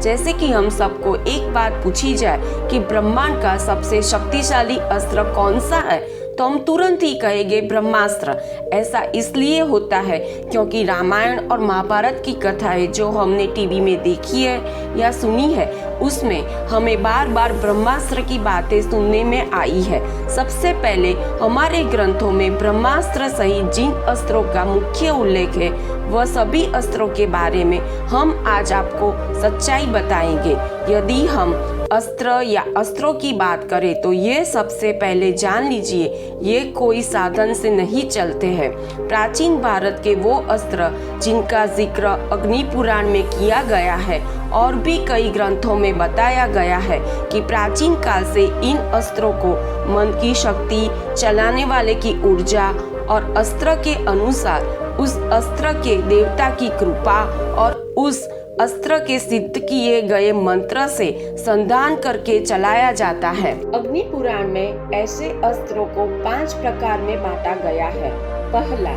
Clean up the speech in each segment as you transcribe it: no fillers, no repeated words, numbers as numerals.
जैसे कि हम सबको एक बात पूछी जाए कि ब्रह्मांड का सबसे शक्तिशाली अस्त्र कौन सा है, तो हम तुरंत ही कहेंगे ब्रह्मास्त्र। ऐसा इसलिए होता है क्योंकि रामायण और महाभारत की कथाएं जो हमने टीवी में देखी है या सुनी है, उसमें हमें बार बार ब्रह्मास्त्र की बातें सुनने में आई है। सबसे पहले हमारे ग्रंथों में ब्रह्मास्त्र सहित जिन अस्त्रों का मुख्य उल्लेख है, वह सभी अस्त्रों के बारे में हम आज आपको सच्चाई बताएंगे। यदि हम अस्त्र या अस्त्रों की बात करें तो ये सबसे पहले जान लीजिए, ये कोई साधन से नहीं चलते हैं। प्राचीन भारत के वो अस्त्र जिनका जिक्र अग्नि पुराण में किया गया है और भी कई ग्रंथों में बताया गया है कि प्राचीन काल से इन अस्त्रों को मन की शक्ति, चलाने वाले की ऊर्जा और अस्त्र के अनुसार उस अस्त्र के देवता की कृपा और उस अस्त्र के सिद्ध किए गए मंत्र से संधान करके चलाया जाता है। अग्नि पुराण में ऐसे अस्त्रों को 5 प्रकार में बांटा गया है। पहला,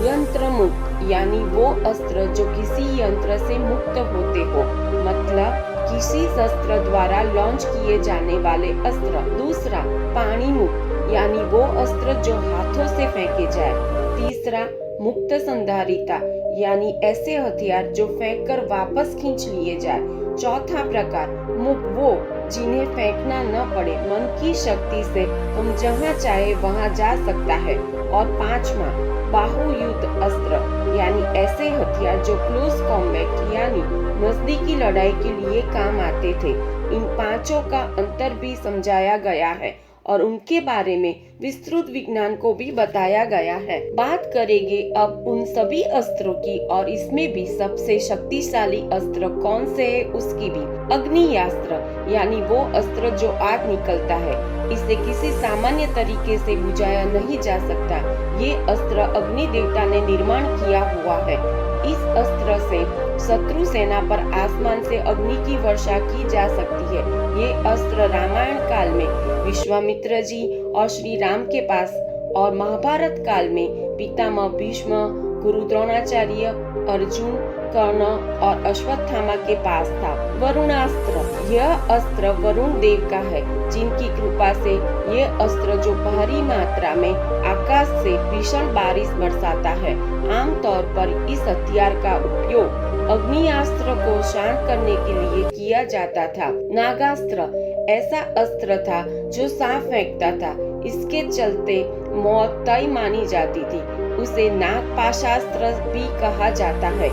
यंत्र मुक्त, यानी वो अस्त्र जो किसी यंत्र से मुक्त होते हो, मतलब किसी शस्त्र द्वारा लॉन्च किए जाने वाले अस्त्र। दूसरा, पानी मुक्त, यानी वो अस्त्र जो हाथों से फेंके जाए। तीसरा, मुक्त संधारिता, यानी ऐसे हथियार जो फेंककर वापस खींच लिए जाए। चौथा प्रकार, मुक्त, वो जिन्हें फेंकना न पड़े, मन की शक्ति से हम जहाँ चाहे वहाँ जा सकता है। और पांचवा, बाहुयुद्ध अस्त्र, यानी ऐसे हथियार जो क्लोज कॉम्बैट यानी नजदीकी लड़ाई के लिए काम आते थे। इन पांचों का अंतर भी समझाया गया है और उनके बारे में विस्तृत विज्ञान को भी बताया गया है। बात करेंगे अब उन सभी अस्त्रों की और इसमें भी सबसे शक्तिशाली अस्त्र कौन से है उसकी भी। अग्नियास्त्र, यानी वो अस्त्र जो आग निकलता है, इसे किसी सामान्य तरीके से बुझाया नहीं जा सकता। ये अस्त्र अग्नि देवता ने निर्माण किया हुआ है। इस अस्त्र से शत्रु सेना पर आसमान से अग्नि की वर्षा की जा सकती है। ये अस्त्र रामायण काल में विश्वामित्र जी और श्री राम के पास और महाभारत काल में पितामह भीष्म, गुरु द्रोणाचार्य, अर्जुन, कर्ण और अश्वत्थामा के पास था। वरुणास्त्र, यह अस्त्र वरुण देव का है, जिनकी कृपा से यह अस्त्र जो भारी मात्रा में आकाश से भीषण बारिश बरसाता है। आमतौर पर इस हथियार का उपयोग अग्नियास्त्र को शांत करने के लिए किया जाता था। नागास्त्र, ऐसा अस्त्र था जो सांप फेंकता था। इसके चलते मौत तय मानी जाती थी। उसे नागपाशास्त्र भी कहा जाता है।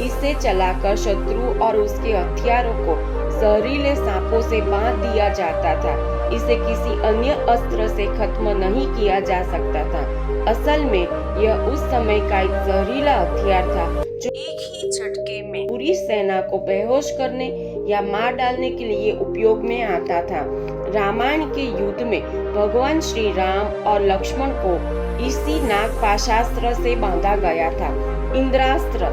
इसे चलाकर शत्रु और उसके हथियारों को जहरीले सांपों से बांध दिया जाता था। इसे किसी अन्य अस्त्र से खत्म नहीं किया जा सकता था। असल में यह उस समय का एक जहरीला हथियार था जो एक ही झटके में पूरी सेना को बेहोश करने या मार डालने के लिए उपयोग में आता था। रामायण के युद्ध में भगवान श्री राम और लक्ष्मण को इसी नागपाशास्त्र से बांधा गया था। इंद्रास्त्र,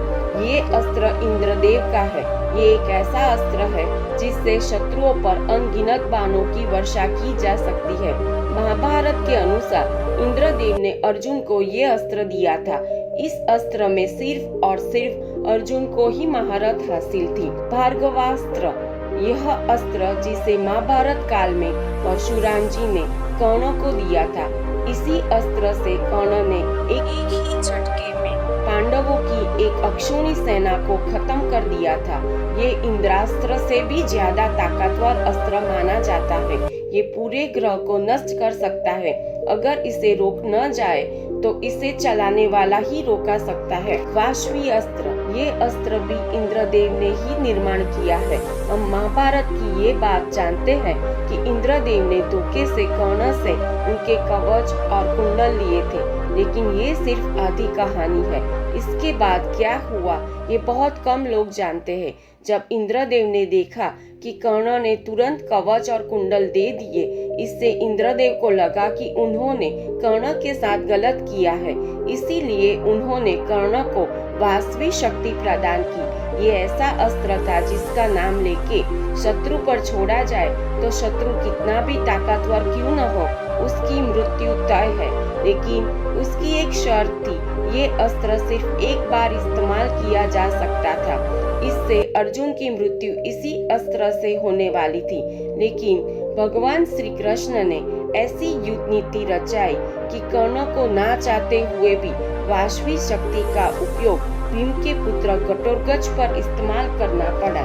ये अस्त्र इंद्रदेव का है। ये एक ऐसा अस्त्र है जिससे शत्रुओं पर अनगिनत बाणों की वर्षा की जा सकती है। महाभारत के अनुसार इंद्रदेव ने अर्जुन को ये अस्त्र दिया था। इस अस्त्र में सिर्फ और सिर्फ अर्जुन को ही महारत हासिल थी। भार्गवास्त्र, यह अस्त्र जिसे महाभारत काल में परशुराम जी ने कर्ण को दिया था। इसी अस्त्र से कर्ण ने एक ही झटके में पांडवों की एक अक्षौणी सेना को खत्म कर दिया था। ये इंद्रास्त्र से भी ज्यादा ताकतवर अस्त्र माना जाता है। ये पूरे ग्रह को नष्ट कर सकता है। अगर इसे रोक न जाए तो इसे चलाने वाला ही रोका सकता है। वाष्पी अस्त्र, ये अस्त्र भी इंद्रदेव ने ही निर्माण किया है। हम महाभारत की ये बात जानते हैं कि इंद्रदेव ने धोखे से कर्ण से उनके कवच और कुंडल लिए थे, लेकिन ये सिर्फ आधी कहानी है। इसके बाद क्या हुआ ये बहुत कम लोग जानते हैं। जब इंद्रदेव ने देखा कि कर्ण ने तुरंत कवच और कुंडल दे दिए, इससे इंद्रदेव को लगा कि उन्होंने कर्ण के साथ गलत किया है। इसीलिए उन्होंने कर्ण को वास्तविक शक्ति प्रदान की। ये ऐसा अस्त्र था जिसका नाम लेके शत्रु पर छोड़ा जाए तो शत्रु कितना भी ताकतवर क्यों न हो, उसकी मृत्यु तय है। लेकिन उसकी एक शर्त थी, ये अस्त्र सिर्फ एक बार इस्तेमाल किया जा सकता था। इससे अर्जुन की मृत्यु इसी अस्त्र अस्त्र से होने वाली थी, लेकिन भगवान श्री कृष्ण ने ऐसी युद्ध नीति रचाई कि कर्णों को ना चाहते हुए भी वास्तविक शक्ति का उपयोग भीम के पुत्र घटोत्कच पर इस्तेमाल करना पड़ा।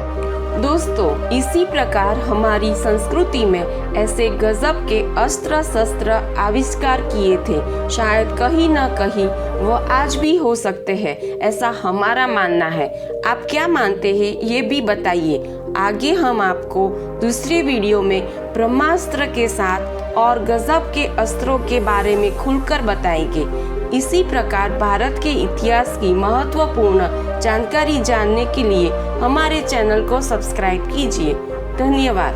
दोस्तों, इसी प्रकार हमारी संस्कृति में ऐसे गजब के अस्त्र शस्त्र आविष्कार किए थे, शायद कहीं न कहीं वो आज भी हो सकते हैं, ऐसा हमारा मानना है। आप क्या मानते हैं ये भी बताइए। आगे हम आपको दूसरे वीडियो में ब्रह्मास्त्र के साथ और गजब के अस्त्रों के बारे में खुलकर बताएंगे। इसी प्रकार भारत के इतिहास की महत्वपूर्ण जानकारी जानने के लिए हमारे चैनल को सब्सक्राइब कीजिए। धन्यवाद।